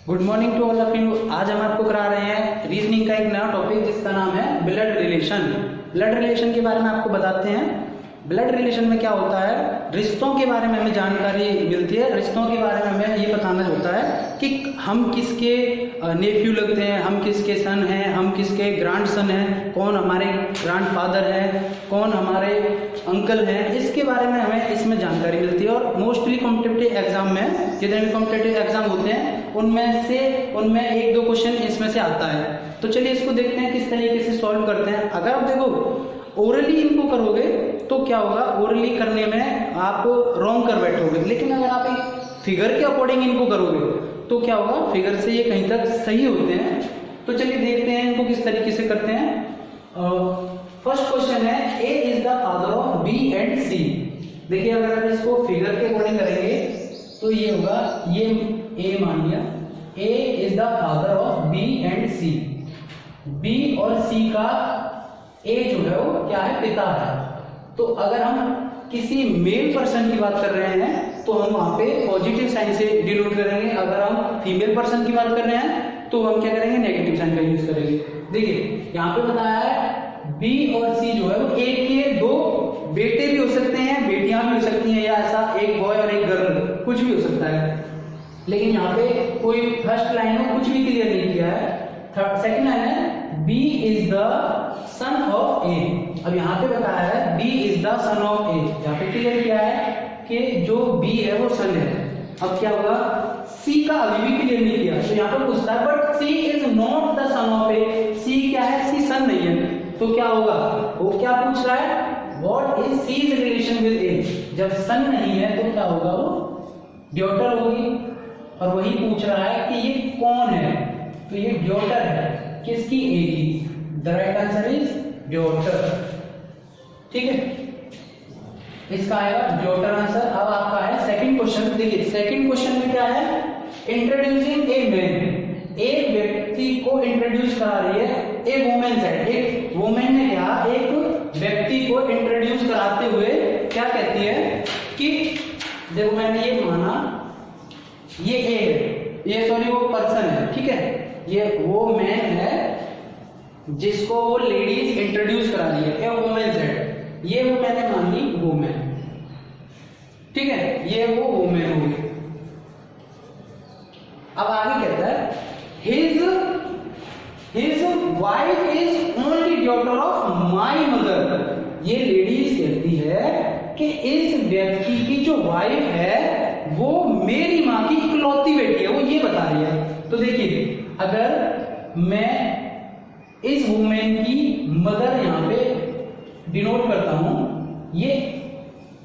Good morning to all of you. आज हम आपको करा रहे हैं रीजनिंग का एक नया टॉपिक जिसका नाम है ब्लड रिलेशन। ब्लड रिलेशन के बारे में आपको बताते हैं। ब्लड रिलेशन में क्या होता है, रिश्तों के बारे में हमें जानकारी मिलती है। रिश्तों के बारे में हमें ये बताना होता है कि हम किसके नेफ्यू लगते हैं, हम किसके सन हैं, हम किसके ग्रैंड सन हैं, कौन हमारे ग्रैंडफादर हैं, कौन हमारे अंकल हैं। इसके बारे में हमें इसमें जानकारी मिलती है। और मोस्टली कॉम्पिटिटिव एग्जाम में जितने भी कॉम्पिटिटिव एग्जाम होते हैं उनमें एक दो क्वेश्चन इसमें से आता है। तो चलिए इसको देखते हैं किस तरीके से सॉल्व करते हैं। अगर आप देखो ओरली इनको करोगे तो क्या होगा, ओरली करने में आप रॉन्ग कर बैठोगे, लेकिन अगर आप एक फिगर के अकॉर्डिंग इनको करोगे तो क्या होगा, फिगर से ये कहीं तक सही होते हैं। तो चलिए देखते हैं इनको किस तरीके से करते हैं। फर्स्ट क्वेश्चन है A is the father of B and C. देखिए अगर हम इसको फिगर के अकॉर्डिंग करेंगे तो ये होगा, ये ए मान लिया, A is the father of B and C. B और सी का ए जो है वो क्या है, पिता है। तो अगर हम किसी मेल पर्सन की बात कर रहे हैं तो हम वहां पे पॉजिटिव साइन से डिनोट करेंगे। अगर हम फीमेल पर्सन की बात कर रहे हैं तो हम क्या करेंगे, नेगेटिव साइन का यूज करेंगे। देखिए यहाँ पे बताया है बी और सी जो है वो एक के दो बेटे भी हो सकते हैं, बेटियां भी हो सकती हैं, या ऐसा एक बॉय और एक गर्ल, कुछ भी हो सकता है। लेकिन यहाँ पे कोई फर्स्ट लाइन में कुछ भी क्लियर नहीं किया है। सेकंड लाइन है B is the son of A। अब यहाँ पे बताया है B is the son of A, यहाँ पे क्लियर किया है कि जो B है वो सन है। अब क्या होगा, C का अभी भी क्लियर नहीं किया, तो यहाँ पे पूछता है but C is not the son of A। C क्या है, C सन नहीं है। तो क्या होगा, वो क्या पूछ रहा है, what is C's relation with A। जब सन नहीं है तो क्या होगा, वो ड्यूटर होगी। और वही पूछ रहा है कि ये कौन है, तो ये ड्यूटर है किसकी, ए की। The right answer is ड्यूटर। ठीक है, इसका आएगा ड्यूटर आंसर। अब आपका है सेकंड क्वेश्चन। देखिए सेकंड क्वेश्चन में क्या है, इंट्रोड्यूसिंग ए मैन। एक व्यक्ति को इंट्रोड्यूस करा रही है ए वुमेन से। एक वुमेन ने क्या, एक व्यक्ति को इंट्रोड्यूस कराते हुए क्या कहती है कि देखो मैंने ये माना ये ए है, ये सॉरी वो पर्सन है, ठीक है, ये वो मैन है जिसको वो लेडीज इंट्रोड्यूस करा रही है, ए वुमेन सेड। ये वो मैंने मान ली वुमेन, ठीक है, ये वो वुमेन हो गई। अब आगे कहता है his wife is only daughter of my mother. ये लेडीज कहती है कि इस व्यक्ति की जो वाइफ है वो मेरी माँ की इकलौती बेटी है, वो ये बता रही है। तो देखिए अगर मैं इस वुमेन की मदर यहां पे डिनोट करता हूं, ये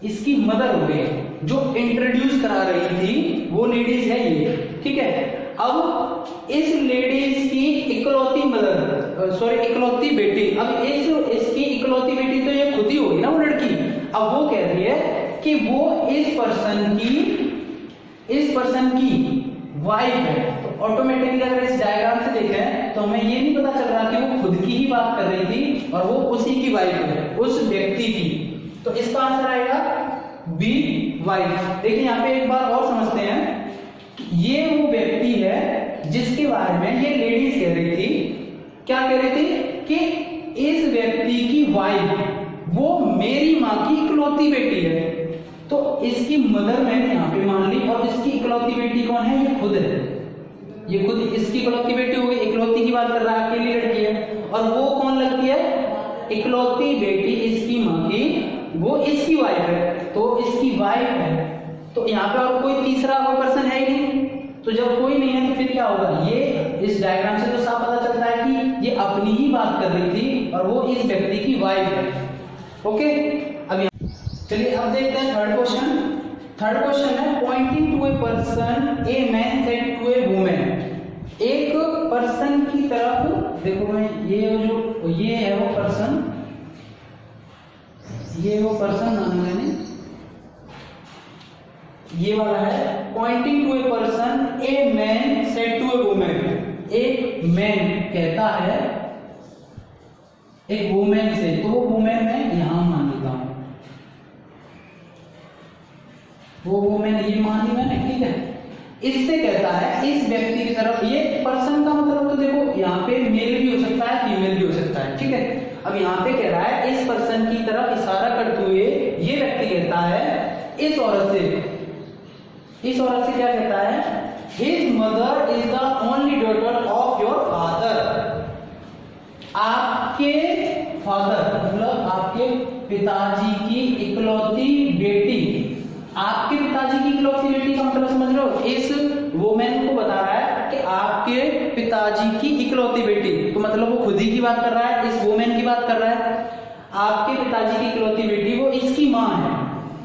इसकी मदर हो गई, जो इंट्रोड्यूस करा रही थी वो लेडीज है ये, ठीक है। अब इस लेडीज की इकलौती मदर, सॉरी इकलौती बेटी, अब इसकी इकलौती बेटी तो ये खुद ही होगी ना, वो लड़की। अब वो कह रही है कि वो इस पर्सन की वाइफ है। तो ऑटोमेटिकली अगर इस डायग्राम से देखें तो हमें ये नहीं पता चल रहा कि वो खुद की ही बात कर रही थी और वो उसी की वाइफ है, उस व्यक्ति की। तो इसका आंसर आएगा बी, वाइफ। देखिए यहाँ पे एक बार और समझते हैं, ये वो व्यक्ति है जिसके बारे में ये लेडीज कह रही थी, क्या कह रही थी कि इस व्यक्ति की वाइफ वो मेरी माँ की इकलौती बेटी है। तो इसकी मदर मैंने यहाँ पे मान ली, और इसकी इकलौती बेटी कौन है, ये खुद है, ये खुद इसकी इकलौती बेटी हो गई। इकलौती की बात कर रहा है, अकेली लड़की है, और वो कौन लगती है, इकलौती बेटी इसकी माँ की, वो इसकी वाइफ है, तो इसकी वाइफ है। तो यहाँ पे और कोई तीसरा कोई पर्सन है ही नहीं। तो जब कोई नहीं है तो फिर क्या होगा, ये इस डायग्राम से तो साफ पता चलता है कि ये अपनी ही बात कर रही थी और वो इस व्यक्ति की वाइफ है। ओके, अब चलिए अब देखते हैं थर्ड क्वेश्चन। थर्ड क्वेश्चन है pointing to a person a man said to a woman. एक पर्सन की तरफ देखो, मैं ये है वो पर्सन, ये वो पर्सन नाम मैंने ये वाला है। Pointing to a person a man said to a woman. एक मैन कहता है एक वुमेन से, तो वो वुमेन मैं यहां मान लेता हूं, वो वुमेन ये मान ली मैंने, ठीक है। इससे कहता है, इस व्यक्ति की तरफ, ये पर्सन का मतलब तो देखो यहाँ पे मेल भी हो सकता है, फीमेल भी हो सकता है, ठीक है। अब यहाँ पे कह रहा है इस पर्सन की तरफ इशारा करते हुए ये व्यक्ति कहता है इस औरत से क्या कहता है, his mother is the only daughter of your father. आपके फादर मतलब आपके पिताजी की इकलौती बेटी, आपके पिताजी की इकलौती बेटी का मतलब समझ लो, इस वोमेन को बता रहा है कि आपके पिताजी की इकलौती बेटी, तो मतलब वो खुद ही की बात कर रहा है, इस वोमेन की बात कर रहा है। आपके पिताजी की इकलौती बेटी वो इसकी माँ है,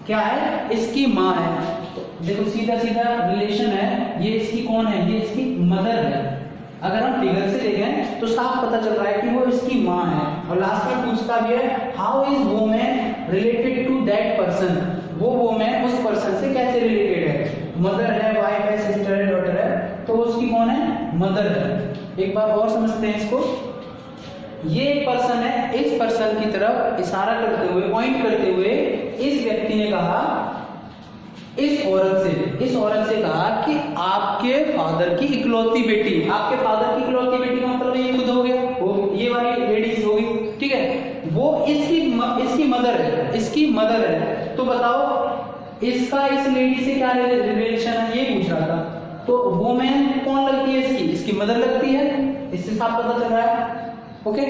क्या है, इसकी माँ है। तो देखो सीधा सीधा रिलेशन है, ये इसकी कौन है, ये इसकी मदर है। अगर हम फिगर से देखें तो साफ पता चल रहा है कि वो इसकी माँ है। और लास्ट में पूछता भी है how is woman related to that person, वो वोमेन उस पर्सन से कैसे रिलेटेड है, मदर है, वाइफ है, सिस्टर है, डॉटर है, तो उसकी कौन है, मदर है। एक बार और समझते हैं इसको। ये एक पर्सन है, इस पर्सन की तरफ इशारा करते हुए, पॉइंट करते हुए इस व्यक्ति ने कहा इस औरत से कहा कि आपके फादर की इकलौती बेटी, आपके फादर की इकलौती बेटी का मतलब ये खुद हो गया, वो ये वाली लेडीज होगी, ठीक है, वो इसकी मदर है। तो बताओ इसका इस लेडी से क्या रिलेशन है, ये पूछ रहा था। तो वोमेन कौन लगती है, इसकी मदर लगती है, इससे साफ पता चल रहा है। ओके।